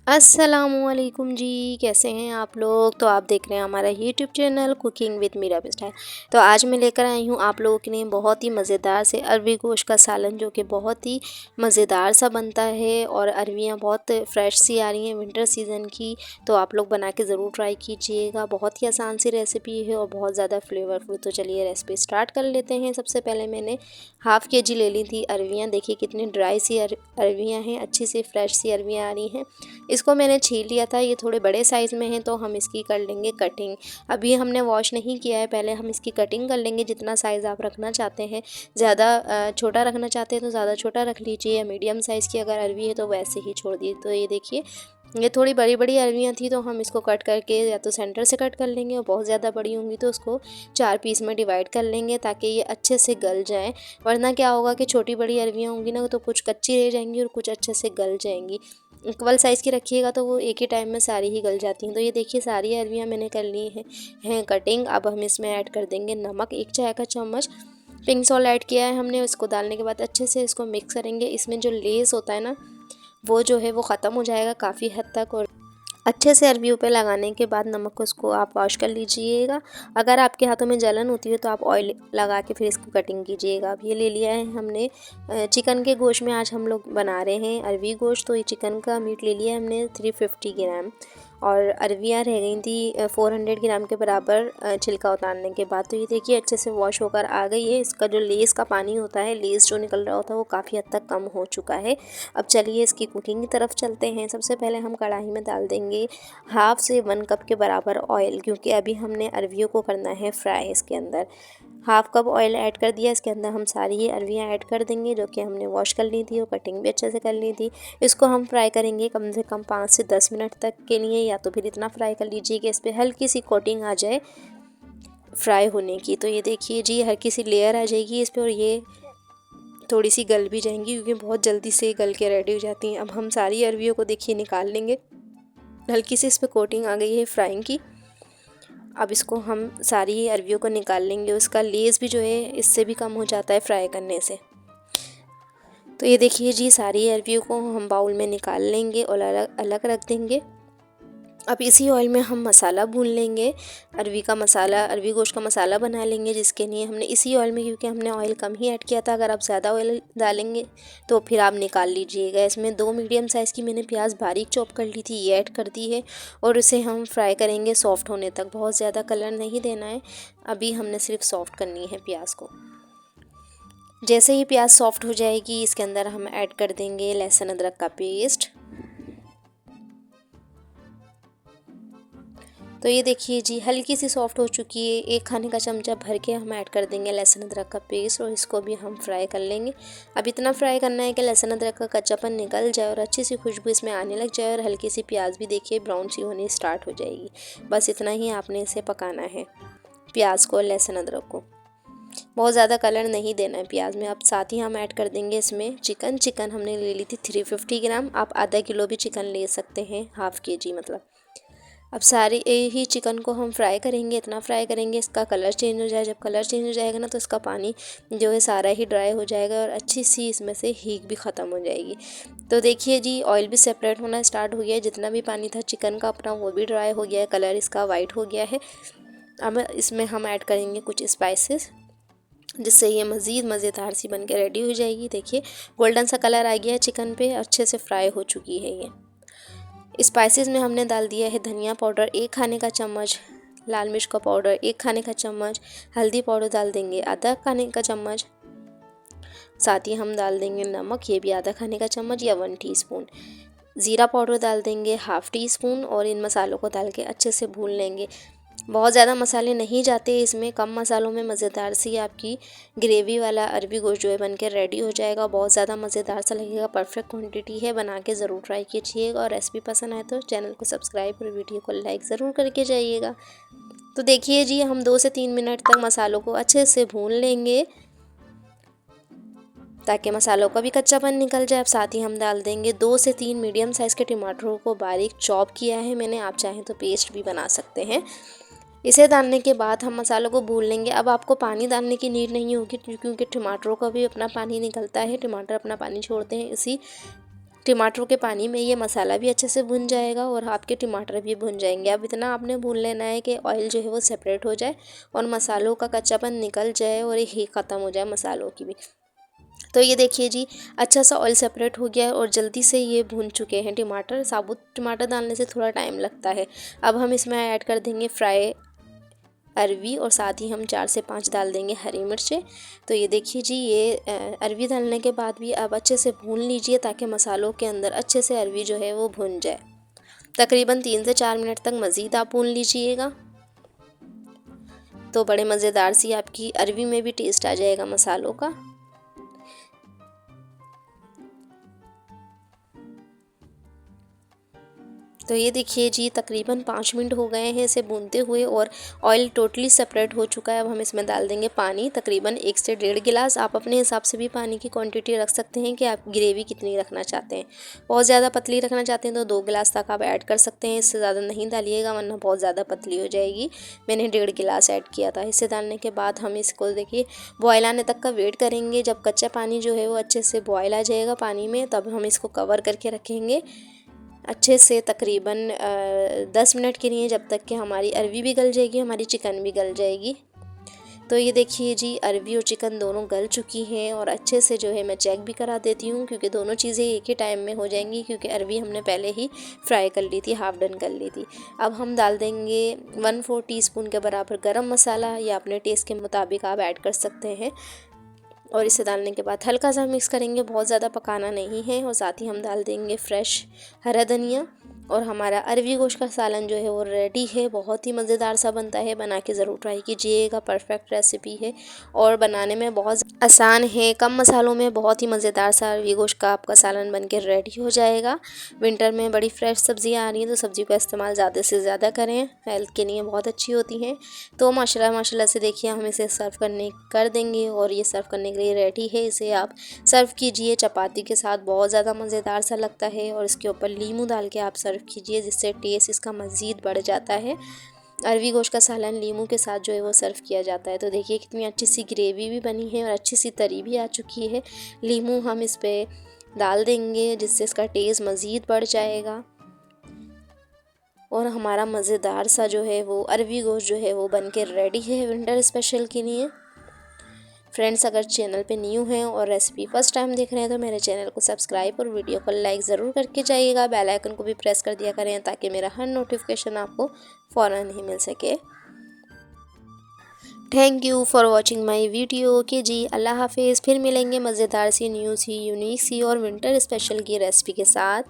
अस्सलामुअलैकुम जी, कैसे हैं आप लोग। तो आप देख रहे हैं हमारा YouTube channel cooking with Meera style. तो आज मैं लेकर आई हूँ आप लोगों के लिए बहुत ही मज़ेदार से अरवी गोश्त का सालन, जो कि बहुत ही मज़ेदार सा बनता है। और अरवियाँ बहुत फ्रेश सी आ रही हैं विंटर सीज़न की, तो आप लोग बना के ज़रूर ट्राई कीजिएगा। बहुत ही आसान सी रेसिपी है और बहुत ज़्यादा फ्लेवरफुल। तो चलिए रेसिपी स्टार्ट कर लेते हैं। सबसे पहले मैंने हाफ़ केजी ले ली थी अरवियाँ। देखिए कितनी ड्राई सी अरवियाँ हैं, अच्छी सी फ्रेश सी अरवियाँ आ रही हैं। इसको मैंने छील लिया था। ये थोड़े बड़े साइज़ में हैं, तो हम इसकी कर लेंगे कटिंग। अभी हमने वॉश नहीं किया है, पहले हम इसकी कटिंग कर लेंगे। जितना साइज़ आप रखना चाहते हैं, ज़्यादा छोटा रखना चाहते हैं तो ज़्यादा छोटा रख लीजिए, या मीडियम साइज़ की अगर अरवी है तो वैसे ही छोड़ दिए। तो ये देखिए, ये थोड़ी बड़ी बड़ी अरवियाँ थी, तो हम इसको कट करके या तो सेंटर से कट कर लेंगे, और बहुत ज़्यादा बड़ी होंगी तो उसको 4 पीस में डिवाइड कर लेंगे, ताकि ये अच्छे से गल जाएँ। वरना क्या होगा कि छोटी बड़ी अरवियाँ होंगी ना, तो कुछ कच्ची रह जाएंगी और कुछ अच्छे से गल जाएंगी। इक्वल साइज़ की रखिएगा तो वो एक ही टाइम में सारी ही गल जाती हैं। तो ये देखिए सारी अरवियाँ मैंने कर ली हैं कटिंग। अब हम इसमें ऐड कर देंगे नमक, 1 चाय का चम्मच। पिंक सॉल्ट ऐड किया है हमने। इसको डालने के बाद अच्छे से इसको मिक्स करेंगे। इसमें जो लेस होता है ना, वो जो है वो ख़त्म हो जाएगा काफ़ी हद तक। और अच्छे से अरवियों पे लगाने के बाद नमक को इसको आप वॉश कर लीजिएगा। अगर आपके हाथों में जलन होती है तो आप ऑयल लगा के फिर इसको कटिंग कीजिएगा। अब ये ले लिया है हमने चिकन के गोश्त में आज हम लोग बना रहे हैं अरवी गोश्त। तो ये चिकन का मीट ले लिया है हमने 350 ग्राम, और अरवियाँ रह गई थी 400 ग्राम के बराबर छिलका उतारने के बाद। तो ये देखिए अच्छे से वॉश होकर आ गई है। इसका जो लेस का पानी होता है, लेस जो निकल रहा होता है, वो काफ़ी हद तक कम हो चुका है। अब चलिए इसकी कुकिंग की तरफ चलते हैं। सबसे पहले हम कढ़ाई में डाल देंगे हाफ़ से 1 कप के बराबर ऑयल, क्योंकि अभी हमने अरवियों को करना है फ्राई। इसके अंदर हाफ़ कप ऑयल ऐड कर दिया। इसके अंदर हम सारी ये अरवियाँ ऐड कर देंगे, जो कि हमने वॉश कर ली थी और कटिंग भी अच्छे से कर ली थी। इसको हम फ्राई करेंगे कम से कम 5 से 10 मिनट तक के लिए, या तो फिर इतना फ्राई कर लीजिए कि इस पर हल्की सी कोटिंग आ जाए फ्राई होने की। तो ये देखिए जी, हल्की सी लेयर आ जाएगी इस पर, और ये थोड़ी सी गल भी जाएंगी, क्योंकि बहुत जल्दी से गल के रेडी हो जाती हैं। अब हम सारी अरवियों को देखिए निकाल लेंगे। हल्की सी इस पर कोटिंग आ गई है फ्राइंग की। अब इसको हम सारी अरवियों को निकाल लेंगे। उसका लेस भी जो है इससे भी कम हो जाता है फ्राई करने से। तो ये देखिए जी, सारी अरवियों को हम बाउल में निकाल लेंगे और अलग अलग रख देंगे। अब इसी ऑयल में हम मसाला भून लेंगे। अरवी का मसाला, अरवी गोश्त का मसाला बना लेंगे, जिसके लिए हमने इसी ऑयल में, क्योंकि हमने ऑयल कम ही ऐड किया था। अगर आप ज़्यादा ऑयल डालेंगे तो फिर आप निकाल लीजिएगा। इसमें 2 मीडियम साइज़ की मैंने प्याज बारीक चॉप कर ली थी, ये ऐड कर दी है। और इसे हम फ्राई करेंगे सॉफ्ट होने तक। बहुत ज़्यादा कलर नहीं देना है, अभी हमने सिर्फ सॉफ्ट करनी है प्याज को। जैसे ही प्याज सॉफ्ट हो जाएगी, इसके अंदर हम ऐड कर देंगे लहसुन अदरक का पेस्ट। तो ये देखिए जी, हल्की सी सॉफ्ट हो चुकी है। 1 खाने का चमचा भर के हम ऐड कर देंगे लहसुन अदरक का पेस्ट, और इसको भी हम फ्राई कर लेंगे। अब इतना फ्राई करना है कि लहसुन अदरक का कच्चापन निकल जाए और अच्छी सी खुशबू इसमें आने लग जाए, और हल्की सी प्याज भी देखिए ब्राउन सी होनी स्टार्ट हो जाएगी। बस इतना ही आपने इसे पकाना है, प्याज को और लहसुन अदरक को। बहुत ज़्यादा कलर नहीं देना है प्याज में। अब साथ ही हम ऐड कर देंगे इसमें चिकन हमने ले ली थी 350 ग्राम। आप आधा किलो भी चिकन ले सकते हैं, हाफ़ केजी मतलब। अब सारी ही चिकन को हम फ्राई करेंगे। इतना फ्राई करेंगे इसका कलर चेंज हो जाए। जब कलर चेंज हो जाएगा ना, तो इसका पानी जो है सारा ही ड्राई हो जाएगा, और अच्छी सी इसमें से हींग भी ख़त्म हो जाएगी। तो देखिए जी, ऑयल भी सेपरेट होना स्टार्ट हो गया है। जितना भी पानी था चिकन का अपना, वो भी ड्राई हो गया है, कलर इसका वाइट हो गया है। अब इसमें हम ऐड करेंगे कुछ स्पाइसेस, जिससे ये मज़ीद मज़ेदार सी बन के रेडी हो जाएगी। देखिए गोल्डन सा कलर आ गया है चिकन पे, अच्छे से फ्राई हो चुकी है ये। स्पाइसेस में हमने डाल दिया है धनिया पाउडर 1 खाने का चम्मच, लाल मिर्च का पाउडर 1 खाने का चम्मच, हल्दी पाउडर डाल देंगे आधा खाने का चम्मच। साथ ही हम डाल देंगे नमक, ये भी आधा खाने का चम्मच या 1 टीस्पून। ज़ीरा पाउडर डाल देंगे हाफ़ टी स्पून, और इन मसालों को डाल के अच्छे से भून लेंगे। बहुत ज़्यादा मसाले नहीं जाते इसमें, कम मसालों में मज़ेदार सी आपकी ग्रेवी वाला अरवी गोश्त जो है बन के रेडी हो जाएगा। बहुत ज़्यादा मज़ेदार सा लगेगा। परफेक्ट क्वांटिटी है, बना के ज़रूर ट्राई कीजिएगा। और रेसिपी पसंद आए तो चैनल को सब्सक्राइब और वीडियो को लाइक ज़रूर करके जाइएगा। तो देखिए जी, हम 2 से 3 मिनट तक मसालों को अच्छे से भून लेंगे, ताकि मसालों का भी कच्चापन निकल जाए। अब साथ ही हम डाल देंगे 2 से 3 मीडियम साइज़ के टमाटरों को बारीक चॉप किया है मैंने। आप चाहें तो पेस्ट भी बना सकते हैं। इसे डालने के बाद हम मसालों को भून लेंगे। अब आपको पानी डालने की नीड नहीं होगी, क्योंकि टमाटरों का भी अपना पानी निकलता है, टमाटर अपना पानी छोड़ते हैं। इसी टमाटरों के पानी में ये मसाला भी अच्छे से भुन जाएगा और आपके टमाटर भी भुन जाएंगे। अब इतना आपने भून लेना है कि ऑयल जो है वो सेपरेट हो जाए और मसालों का कच्चापन निकल जाए और ये ख़त्म हो जाए मसालों की भी। तो ये देखिए जी, अच्छा सा ऑयल सेपरेट हो गया है और जल्दी से ये भून चुके हैं टमाटर। साबुत टमाटर डालने से थोड़ा टाइम लगता है। अब हम इसमें ऐड कर देंगे फ्राई अरवी और साथ ही हम 4 से 5 डाल देंगे हरी मिर्चें। तो ये देखिए जी, ये अरवी डालने के बाद भी अब अच्छे से भून लीजिए ताकि मसालों के अंदर अच्छे से अरवी जो है वो भुन जाए। तकरीबन 3 से 4 मिनट तक मज़ीद आप भून लीजिएगा, तो बड़े मज़ेदार सी आपकी अरवी में भी टेस्ट आ जाएगा मसालों का। तो ये देखिए जी, तकरीबन 5 मिनट हो गए हैं इसे भूनते हुए और ऑयल टोटली सेपरेट हो चुका है। अब हम इसमें डाल देंगे पानी, तकरीबन 1 से 1.5 गिलास। आप अपने हिसाब से भी पानी की क्वांटिटी रख सकते हैं कि आप ग्रेवी कितनी रखना चाहते हैं। बहुत ज़्यादा पतली रखना चाहते हैं तो 2 गिलास तक आप ऐड कर सकते हैं, इससे ज़्यादा नहीं डालिएगा वरना बहुत ज़्यादा पतली हो जाएगी। मैंने 1.5 गिलास ऐड किया था। इसे डालने के बाद हम इसको देखिए बॉयल आने तक का वेट करेंगे। जब कच्चा पानी जो है वो अच्छे से बॉयल आ जाएगा पानी में, तब हम इसको कवर करके रखेंगे अच्छे से तकरीबन 10 मिनट के लिए, जब तक कि हमारी अरवी भी गल जाएगी, हमारी चिकन भी गल जाएगी। तो ये देखिए जी, अरवी और चिकन दोनों गल चुकी हैं और अच्छे से जो है मैं चेक भी करा देती हूँ क्योंकि दोनों चीज़ें एक ही टाइम में हो जाएंगी, क्योंकि अरवी हमने पहले ही फ्राई कर ली थी, हाफ डन कर ली थी। अब हम डाल देंगे 1/4 टीस्पून के बराबर गरम मसाला, या अपने टेस्ट के मुताबिक आप ऐड कर सकते हैं। और इसे डालने के बाद हल्का सा मिक्स करेंगे, बहुत ज़्यादा पकाना नहीं है। और साथ ही हम डाल देंगे फ्रेश हरा धनिया और हमारा अरवी गोश्त का सालन जो है वो रेडी है। बहुत ही मज़ेदार सा बनता है, बना के ज़रूर ट्राई कीजिएगा। परफेक्ट रेसिपी है और बनाने में बहुत आसान है, कम मसालों में बहुत ही मज़ेदार सा अरवी गोश्त का आपका सालन बन के रेडी हो जाएगा। विंटर में बड़ी फ्रेश सब्जियां आ रही हैं तो सब्ज़ी का इस्तेमाल ज़्यादा से ज़्यादा करें, हेल्थ के लिए बहुत अच्छी होती हैं। तो माशाल्लाह से देखिए हम इसे सर्व करने कर देंगे और ये सर्व करने के लिए रेडी है। इसे आप सर्व कीजिए चपाती के साथ, बहुत ज़्यादा मज़ेदार सा लगता है। और इसके ऊपर लीमू डाल के आप सर्व कीजिए, जिससे टेस्ट इसका मज़ीद बढ़ जाता है। अरवी गोश्त का सालन लीमू के साथ जो है वो सर्व किया जाता है। तो देखिए कितनी अच्छी सी ग्रेवी भी बनी है और अच्छी सी तरी भी आ चुकी है। लीमू हम इस पे डाल देंगे जिससे इसका टेस्ट मज़ीद बढ़ जाएगा और हमारा मज़ेदार सा जो है वो अरवी गोश्त जो है वो बन के रेडी है विंटर स्पेशल के लिए। फ्रेंड्स, अगर चैनल पे न्यू हैं और रेसिपी फर्स्ट टाइम देख रहे हैं तो मेरे चैनल को सब्सक्राइब और वीडियो को लाइक ज़रूर करके जाइएगा। बेल आइकन को भी प्रेस कर दिया करें ताकि मेरा हर नोटिफिकेशन आपको फ़ौरन ही मिल सके। Thank you for watching my video. Okay जी, अल्लाह हाफिज़। फिर मिलेंगे मज़ेदार सी न्यू सी यूनिक सी और विंटर स्पेशल की रेसिपी के साथ।